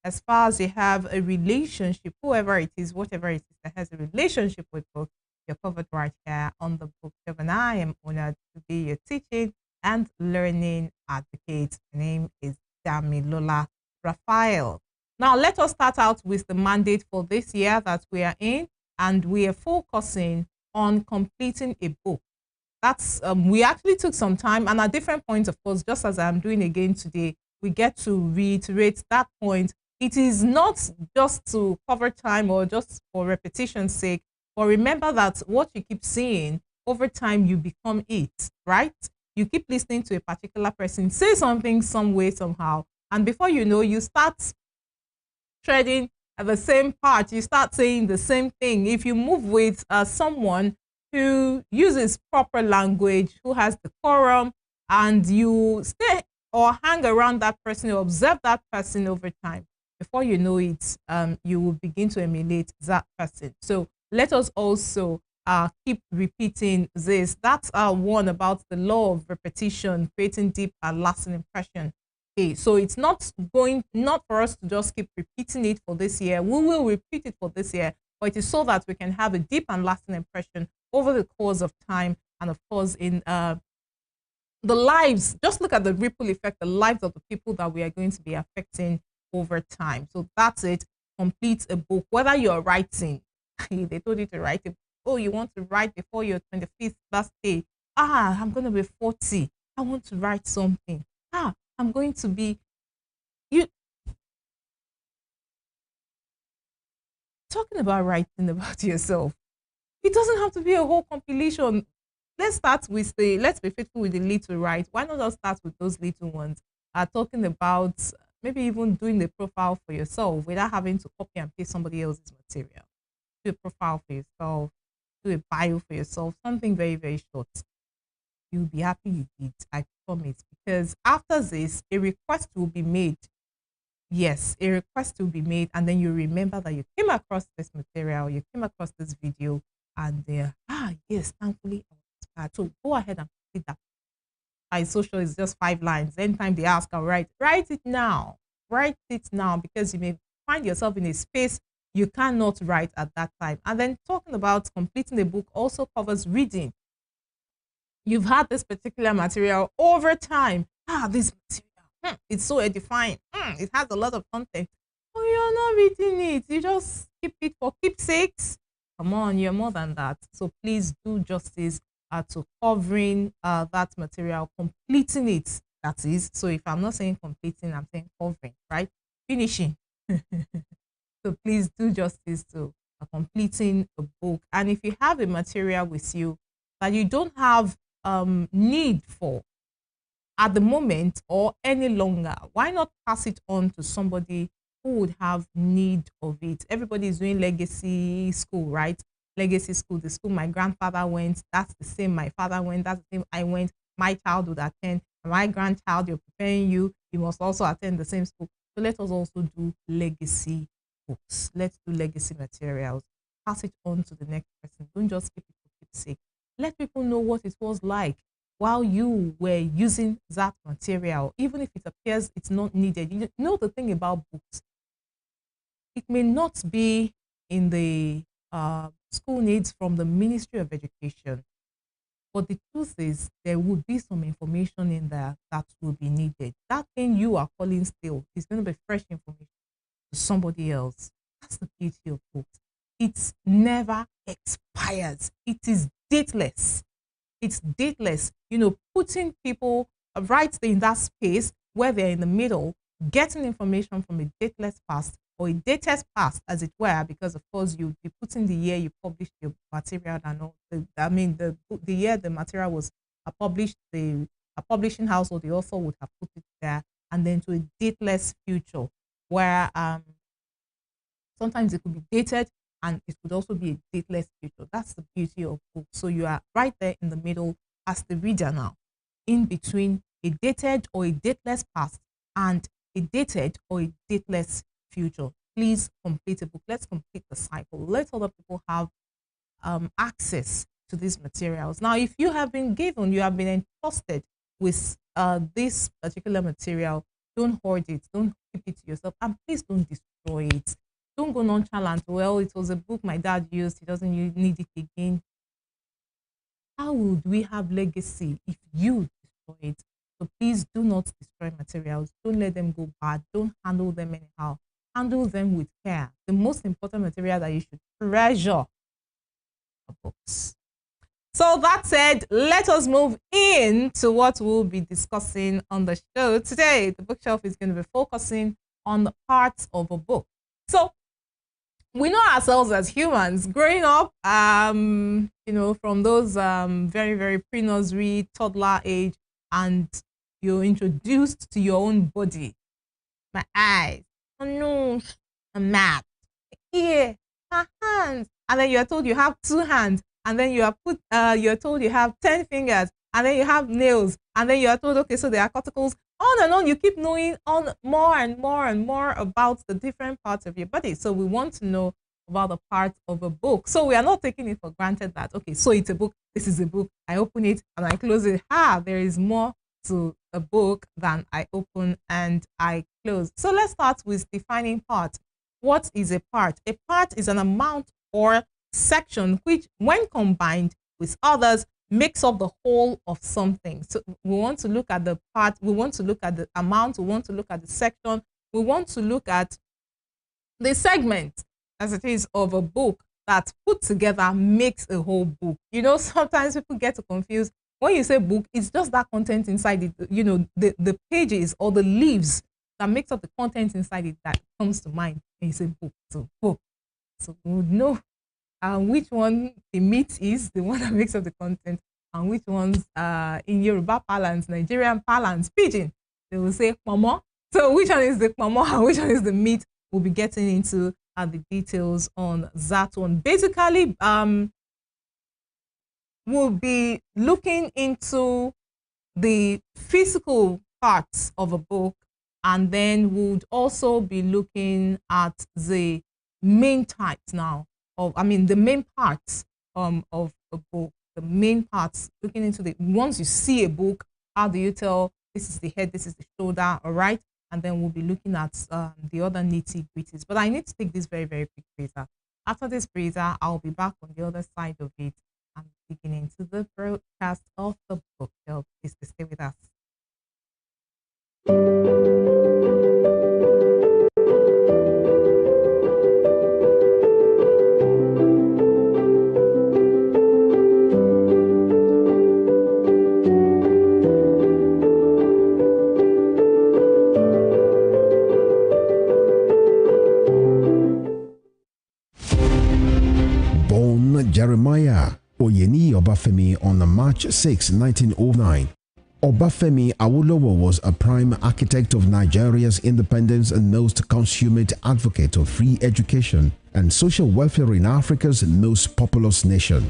as far as you have a relationship, whoever it is, whatever it is that has a relationship with books, you're covered right here on the Book Club. And I am honored to be your teaching and learning advocate. My name is Damilola Raphael. Now, let us start out with the mandate for this year that we are in, and we are focusing on completing a book. That's we actually took some time, and at different points, of course, just as I'm doing again today, we get to reiterate that point. It is not just to cover time or just for repetition's sake, but remember that what you keep seeing over time, you become it, right? You keep listening to a particular person say something some way, somehow, and before you know, you start treading at the same part. You start saying the same thing. If you move with someone who uses proper language, who has decorum, and you stay or hang around that person, or observe that person over time, before you know it, you will begin to emulate that person. So let us also keep repeating this. That's one about the law of repetition, creating deep and lasting impression. Okay, so it's not for us to just keep repeating it for this year. We will repeat it for this year, but it is so that we can have a deep and lasting impression over the course of time, and of course in the lives. Just look at the ripple effect, the lives of the people that we are going to be affecting over time. So that's it. Complete a book, whether you're writing. They told you to write it. Oh, you want to write before your 25th birthday. I'm going to be 40. I want to write something. I'm going to be you talking about writing about yourself. It doesn't have to be a whole compilation. Let's be faithful with the little, right? Why not just start with those little ones? Talking about maybe even doing the profile for yourself without having to copy and paste somebody else's material. Do a profile for yourself, do a bio for yourself, something very, very short. You'll be happy you did, I promise. Because after this, a request will be made. Yes, a request will be made, and then you remember that you came across this material, you came across this video, and yes, thankfully I was inspired. So go ahead and complete that. My social is just 5 lines. Anytime they ask, I'll write it now. Write it now, because you may find yourself in a space you cannot write at that time. And then talking about completing the book also covers reading. You've had this particular material over time. This material, it's so edifying. It has a lot of content. Oh, you're not reading it. You just keep it for keepsakes. Come on, you're more than that. So please do justice to covering that material, completing it. That is. So if I'm not saying completing, I'm saying covering, right? Finishing. So please do justice to completing a book. And if you have a material with you that you don't have need for at the moment or any longer, why not pass it on to somebody who would have need of it? Everybody is doing legacy school, right? Legacy school, the school my grandfather went, that's the same my father went, that's the same I went, my child would attend, my grandchild, you're preparing you must also attend the same school. So let us also do legacy books. Let's do legacy materials. Pass it on to the next person. Don't just keep it for keepsake. Let people know what it was like while you were using that material, even if it appears it's not needed. You know the thing about books, it may not be in the school needs from the Ministry of Education, but the truth is there would be some information in there that will be needed. That thing you are calling still is going to be fresh information to somebody else. That's the beauty of books. It never expires. It is dateless. It's dateless. Putting people right in that space where they're in the middle, getting information from a dateless past or a dated past, as it were, because of course you'd be putting the year you published your material and all. The year the material was published, the publishing house or the author would have put it there, and then to a dateless future where sometimes it could be dated and it could also be a dateless future. That's the beauty of books. So you are right there in the middle as the reader now, in between a dated or a dateless past and a dated or a dateless future. Please complete a book. Let's complete the cycle. Let other people have access to these materials. Now, if you have been entrusted with this particular material, Don't hoard it. Don't keep it to yourself. And please don't destroy it. Don't go nonchalant. Well, it was a book my dad used. He doesn't need it again. How would we have legacy if you destroy it? So please do not destroy materials. Don't let them go bad. Don't handle them anyhow. Handle them with care. The most important material that you should treasure are books. So that said, let us move into what we'll be discussing on the show today. The bookshelf is going to be focusing on the parts of a book. So we know ourselves as humans growing up, from those very, very pre-nursery, toddler age, and you're introduced to your own body. My eyes, my nose, my mouth, my ear, my hands. And then you're told you have 2 hands. And then you're told you have 10 fingers. And then you have nails. And then you're told, okay, so there are cuticles. On and on, you keep knowing on more and more and more about the different parts of your body. So we want to know about the parts of a book. So we are not taking it for granted that, okay, so it's a book, this is a book, I open it and I close it. There is more to a book than I open and I close. So let's start with defining part. What is a part? A part is an amount or section which, when combined with others, makes up the whole of something. So we want to look at the part, we want to look at the amount, we want to look at the section, we want to look at the segment, as it is, of a book that put together makes a whole book. Sometimes people get confused. When you say book, it's just that content inside it, the pages or the leaves that makes up the content inside it that comes to mind when you say book. So book. So we would know which one the meat is, the one that makes up the content, and which ones in Yoruba parlance, Nigerian parlance, pidgin, they will say mama. So which one is the mama and which one is the meat? We'll be getting into the details on that one. Basically, we'll be looking into the physical parts of a book, and then we'll also be looking at the main types now. The main parts of a book, the main parts, looking into once you see a book, how do you tell this is the head, this is the shoulder, all right? And then we'll be looking at the other nitty-gritties. But I need to take this very, very quick breather. After this breather, I'll be back on the other side of it and beginning into the broadcast of the book. Please stay with us. Jeremiah Oyeni Obafemi on March 6, 1909. Obafemi Awolowo was a prime architect of Nigeria's independence and most consummate advocate of free education and social welfare in Africa's most populous nation.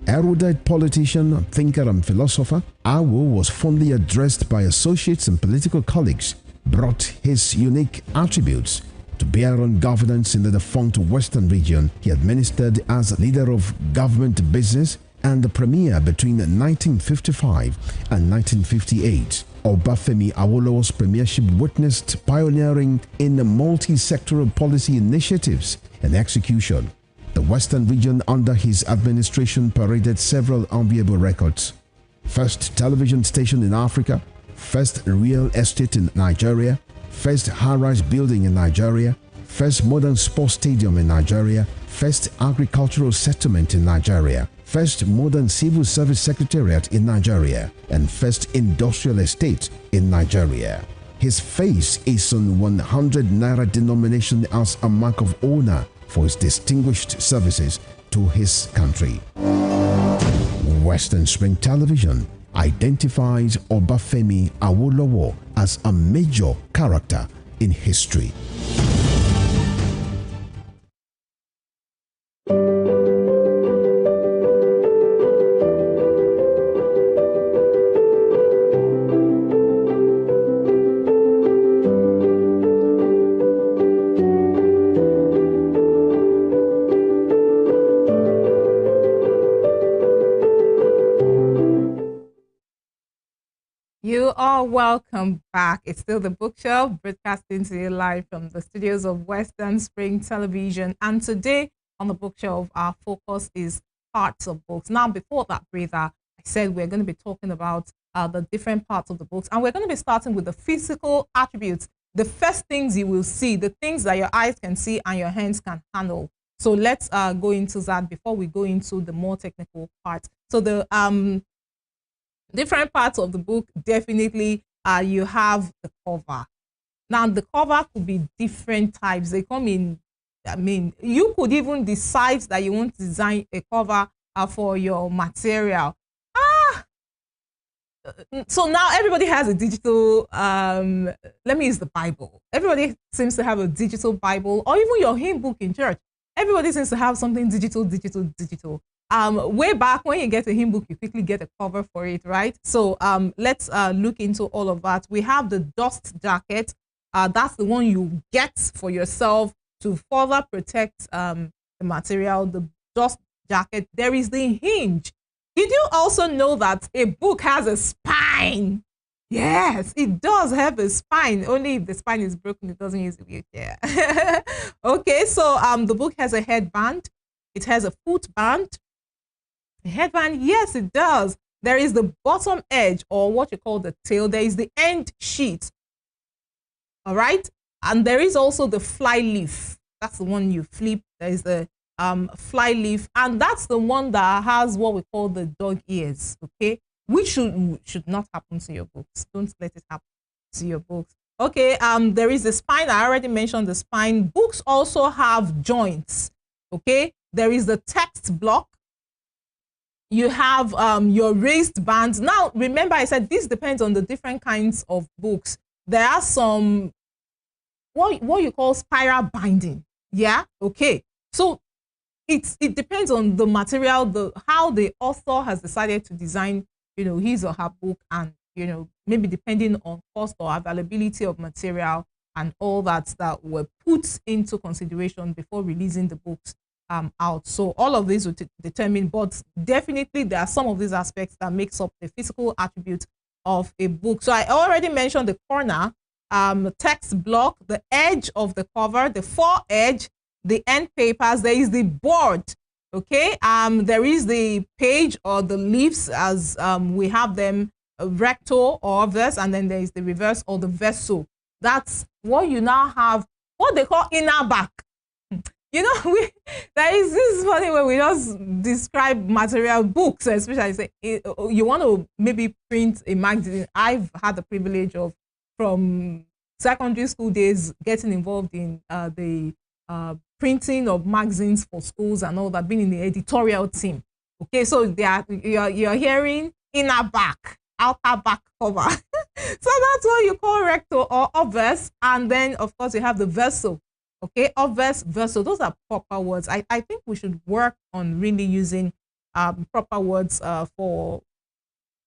Erudite politician, thinker and philosopher, Awo was fondly addressed by associates and political colleagues, brought his unique attributes to bear on governance in the defunct Western region. He administered as leader of government business and the premier between 1955 and 1958. Obafemi Awolowo's premiership witnessed pioneering in multi-sectoral policy initiatives and execution. The Western region under his administration paraded several enviable records. First television station in Africa, first real estate in Nigeria, first high-rise building in Nigeria, first modern sports stadium in Nigeria, first agricultural settlement in Nigeria, first modern civil service secretariat in Nigeria, and first industrial estate in Nigeria. His face is on 100 Naira denomination as a mark of honor for his distinguished services to his country. Western Spring Television identifies Obafemi Awolowo as a major character in history. You are welcome back. It's still the bookshelf, broadcasting to you live from the studios of Western Spring Television. And today on the bookshelf, our focus is parts of books. Now, before that, breather, I said we're going to be talking about the different parts of the books, and we're going to be starting with the physical attributes, the first things you will see, the things that your eyes can see and your hands can handle. So let's go into that before we go into the more technical parts. So the different parts of the book, definitely you have the cover. Now the cover could be different types. They come in, I mean, you could even decide that you want to design a cover for your material. So now everybody has a digital, let me use the Bible. Everybody seems to have a digital Bible, or even your hymn book in church. Everybody seems to have something digital. Way back when you get a hymn book, you quickly get a cover for it, right? So let's look into all of that. We have the dust jacket. That's the one you get for yourself to further protect the material, the dust jacket. There is the hinge. Did you also know that a book has a spine? Yes, it does have a spine. Only if the spine is broken, it doesn't use a wheelchair. Okay, so the book has a headband. It has a foot band. A headband, yes, it does. There is the bottom edge, or what you call the tail. There is the end sheet. All right, and there is also the fly leaf. That's the one you flip. There is the fly leaf, and that's the one that has what we call the dog ears, okay, which should not happen to your books. Don't let it happen to your books. Okay, there is the spine. I already mentioned the spine. Books also have joints, okay. There is the text block. You have your raised bands. Now remember, I said this depends on the different kinds of books. There are some what you call spiral binding, yeah, okay. So it depends on the material, how the author has decided to design, his or her book, and maybe depending on cost or availability of material and all that were put into consideration before releasing the books out. So all of these will determine, but definitely there are some of these aspects that makes up the physical attribute of a book. So I already mentioned the corner, the text block, the edge of the cover, the foredge, the end papers. There is the board, okay. There is the page or the leaves, as we have them, recto or obverse, and then there is the reverse or the verso. That's what you now have, what they call inner back. There is this funny way we just describe material books, especially say you want to maybe print a magazine. I've had the privilege of, from secondary school days, getting involved in the printing of magazines for schools and all that, being in the editorial team. Okay, so you're hearing inner back, outer back cover. So that's what you call recto or obverse. And then of course you have the verso. Okay, obverse, verso. Those are proper words. I think we should work on really using proper words for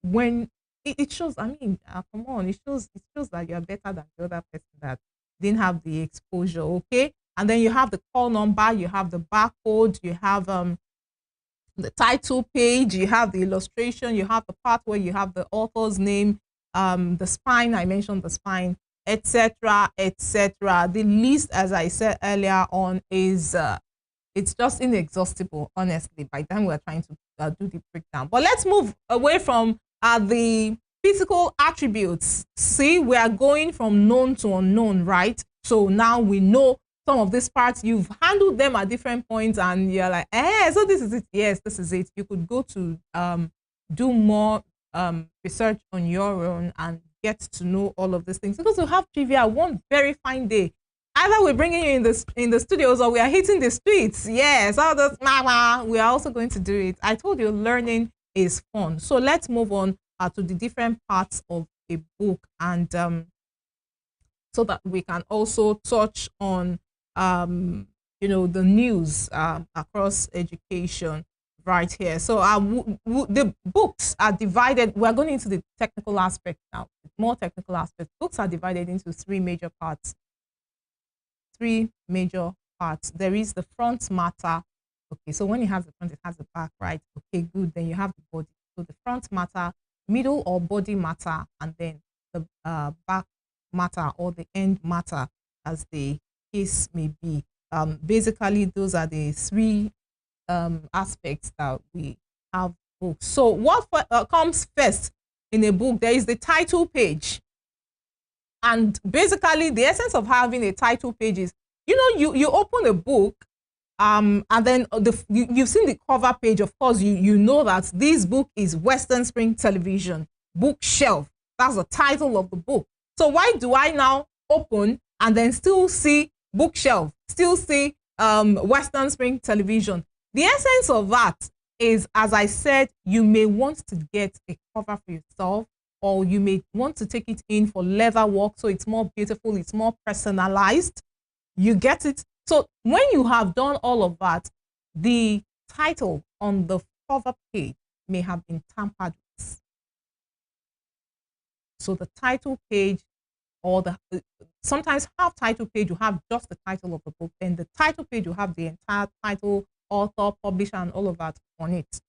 when it shows. I mean, come on, it shows that you're better than the other person that didn't have the exposure. Okay. And then you have the call number, you have the barcode, you have the title page, you have the illustration, you have the part where you have the author's name, the spine, I mentioned the spine, etc., etc. The list, as I said earlier on, is it's just inexhaustible, honestly, by the time we're trying to do the breakdown. But let's move away from the physical attributes. See, we are going from known to unknown, right? So now we know some of these parts, you've handled them at different points, and you're like, so this is it. Yes, this is it. You could go to do more research on your own and get to know all of these things, because we'll have trivia one very fine day. Either we're bringing you in the studios, or we are hitting the streets. Yes, all those we are also going to do it. I told you, learning is fun. So let's move on to the different parts of a book, and so that we can also touch on the news across education right here. So the books are divided. We're going into the technical aspect now, more technical aspects. Books are divided into three major parts. There is the front matter. Okay, so when it has the front, it has the back, right? Okay, good. Then you have the body. So the front matter, middle or body matter, and then the back matter or the end matter, as the case may be. Basically, those are the three aspects that we have books. So what comes first in a book? There is the title page. And basically, the essence of having a title page is, you open a book, and then you've seen the cover page. Of course, you know that this book is Western Spring Television Bookshelf. That's the title of the book. So why do I now open and then still see bookshelf, still see Western Spring Television? The essence of that is, as I said, you may want to get a cover for yourself, or you may want to take it in for leather work, so it's more beautiful, it's more personalized. You get it? So when you have done all of that, the title on the cover page may have been tampered with. So the title page, or sometimes half title page, you have just the title of the book. Then the title page, you have the entire title, author, publisher, and all of that on it.